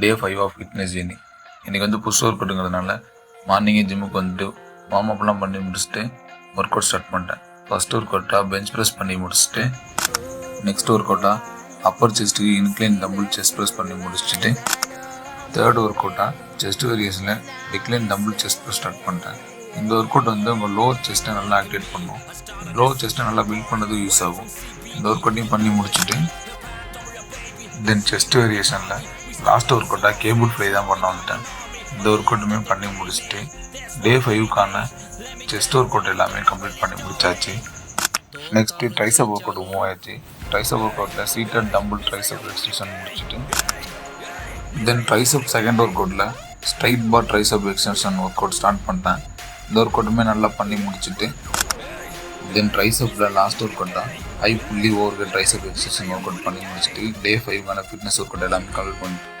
Day 5 of fitness journey. இன்றைக்கி வந்து push work அவுட்டுங்கிறதுனால மார்னிங்கே ஜிம்முக்கு வந்துட்டு வார்ம் அப்லாம் பண்ணி முடிச்சுட்டு ஒர்க் அவுட் ஸ்டார்ட் பண்ணிட்டேன். ஃபஸ்ட் ஒர்க் அவுட்டாக பெஞ்ச் ப்ரெஸ் பண்ணி முடிச்சுட்டு நெக்ஸ்ட் ஒர்க் அவுட்டாக அப்பர் செஸ்ட்டுக்கு இன்க்ளைன் டம்பிள் செஸ்ட் ப்ரெஸ் பண்ணி முடிச்சுட்டு தேர்ட் ஒர்க் அவுட்டாக செஸ்ட் வேரியேஷனில் decline dumbbell chest press start பண்ணிட்டேன். இந்த ஒர்க் அவுட் வந்து உங்கள் லோவர் செஸ்ட்டை நல்லா ஆக்டிவேட் பண்ணும். லோவர் செஸ்ட்டை நல்லா பில்ட் பண்ணது யூஸ் ஆகும். இந்த ஒர்க் அவுட்டையும் பண்ணி முடிச்சுட்டு தென் செஸ்ட் வேரியேஷனில் லாஸ்ட் ஒர்க் அவுட்டாக கேபிள் ஃப்ளை தான் பண்ண வந்துட்டேன். இந்த ஒர்க் அவுட்டுமே பண்ணி முடிச்சுட்டு டே 5க்கான செஸ்ட் ஒர்க் அவுட் எல்லாமே கம்ப்ளீட் பண்ணி முடிச்சாச்சு. Next tricep work out move ஆயிடுச்சு. ட்ரைசப் ஒர்க் அவுட்டில் சீட்டட் டம்பிள் ட்ரைசப் எக்ஸ்டென்ஷன் முடிச்சுட்டு தென் ட்ரைசப் செகண்ட் ஒர்க் அவுட்டில் straight bar tricep extension work out start பண்ணிட்டேன். இந்த ஒர்க் அவுட்டுமே நல்லா பண்ணி முடிச்சுட்டு தென் ட்ரைசப்பில் லாஸ்ட் ஒர்க் அவுட்டாக high pulley over triceps extension work out பண்ணி முடிச்சுட்டு டே 5க்கான ஃபிட்னஸ் ஒர்க் அவுட் எல்லாமே கம்ப்ளீட் பண்ணிட்டு